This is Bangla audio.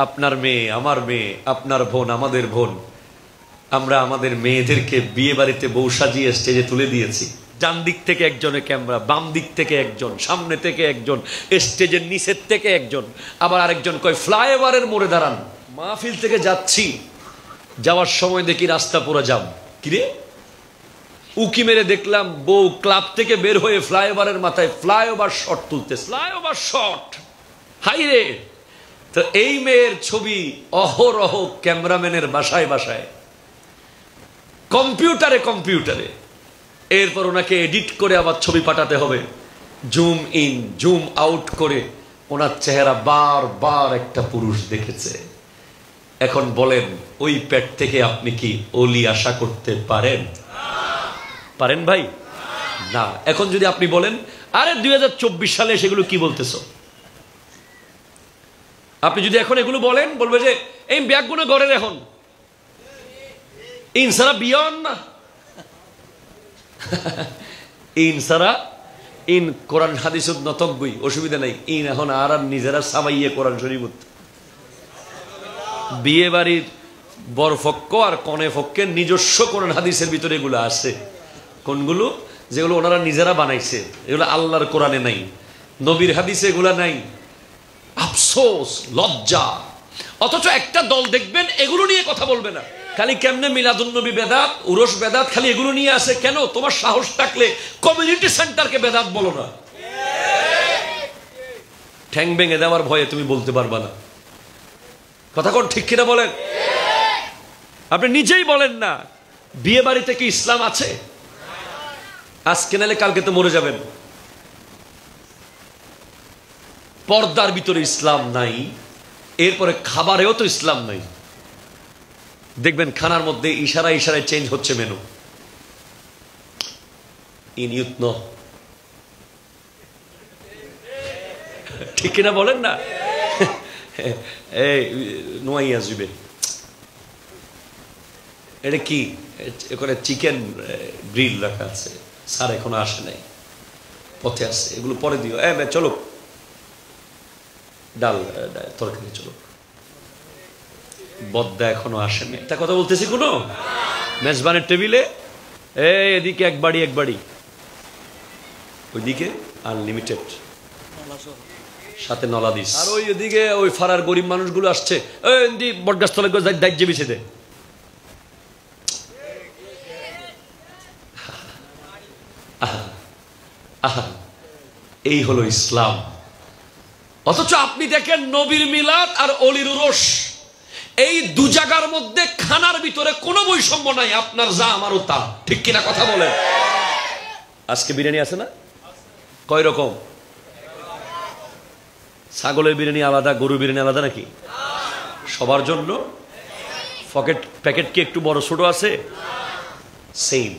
আপনার মেয়ে, আমার মেয়ে, আপনার বোন, আমাদের বোন, আমরা আমাদের মেয়েদেরকে বিয়ে বাড়িতে বউ সাজিয়ে স্টেজে তুলে দিয়েছি। ডান দিক থেকে একজনের ক্যামেরা, বাম দিক থেকে একজন, সামনে থেকে একজন, স্টেজের নিচের থেকে একজন, আবার আরেকজন কয় ফ্লাইওভারের মোড়ে দাঁড়ান। মাহফিল থেকে যাচ্ছি, যাওয়ার সময় দেখি রাস্তা পুরো জাম। কিরে, উকি মেরে দেখলাম বউ ক্লাব থেকে বের হয়ে ফ্লাইওভারের মাথায় ফ্লাইওভার শট তুলতে। ফ্লাইওভার শট, হাই রে! তো এই মেয়ের ছবি অহরহ ক্যামেরাম্যানের বাসায় বাসায়, কম্পিউটারে কম্পিউটারে। এরপর ওনাকে এডিট করে আবার ছবি পাঠাতে হবে, জুম ইন জুম আউট করে ওনার চেহারা বারবার একটা পুরুষ দেখেছে। এখন বলেন, ওই পেট থেকে আপনি কি ওলি আশা করতে পারেন? পারেন ভাই? না। এখন যদি আপনি বলেন, আরে 2024 সালে সেগুলো কি বলতেছো, আপনি যদি এখন এগুলো বলেন, বলবে যে এই ব্যাগগুলো গড়ের এখন ইনসারা বিয়ন না ইনসারা ইন কোরআন হাদিস নতকবই, অসুবিধা নাই। ইন এখন আর নিজেরা সাবাইয়ে কোরআন শরীফ। বিয়ে বাড়ির বরপক্ষ আর কনে পক্ষের নিজস্ব কোরআন হাদিসের ভিতরে এগুলো আছে। কোনগুলো? যেগুলো ওনারা নিজেরা বানাইছে, এগুলো আল্লাহর কোরআনে নাই, নবীর হাদিসে এগুলা নাই। আফসোস, লজ্জা। অথচ একটা দল দেখবেন এগুলো নিয়ে কথা বলবে না, খালি কেমনে মিলাদুন্নবী বেদাত, উরস বেদাত, খালি এগুলো নিয়ে আসে। কেন? তোমার সাহস থাকলে কমিউনিটি সেন্টারকে বেদাত বলো না। ঠ্যাং ভেঙে দেওয়ার ভয়ে তুমি বলতে পারবা না। কথা কোন ঠিক কিনা বলেন? আপনি নিজেই বলেন না, বিয়ে বাড়িতে কি ইসলাম আছে? আজকে নালে কালকে তো মরে যাবেন। পর্দার ভিতরে ইসলাম নাই, এরপরে খাবারেও তো ইসলাম নাই। দেখবেন খানার মধ্যে ইশারায় ইশারায় চেঞ্জ হচ্ছে মেনু। ঠিক কিনা বলেন না? নোয়াই আসবে, এটা কি? এখানে চিকেন গ্রিল রাখা আছে, স্যার এখনো আসে নাই, পথে আসছে, এগুলো পরে দিও। চলো ডাল তরকারি চলো। বদ্দা এখনো আসেনি। একটা কথা বলতেছি, কোনো মেজবানের টেবিলে এদিকে এক বাড়ি এক বাড়ি, ওইদিকে আনলিমিটেড, সাথে নলাদিস। আর ওই ওদিকে ওই ফারার গরিব মানুষগুলো আসছে, বটগাছতলা দাহ্য বিছে দে। এই হলো ইসলাম। অথচ আপনি দেখেন নবীর মিলাদ আর অলির উরস, এই দু জায়গার মধ্যে খানার ভিতরে কোনো বৈষম্য নাই। আপনার যা, আমারও তা। ঠিক কিনা কথা বলেন? আজকে বিরিয়ানি আছে না? কয় রকম? ছাগলের বিরিয়ানি আলাদা, গরুর বিরিয়ানি আলাদা নাকি? সবার জন্য প্যাকেট কি একটু বড় ছোট আছে? সেম।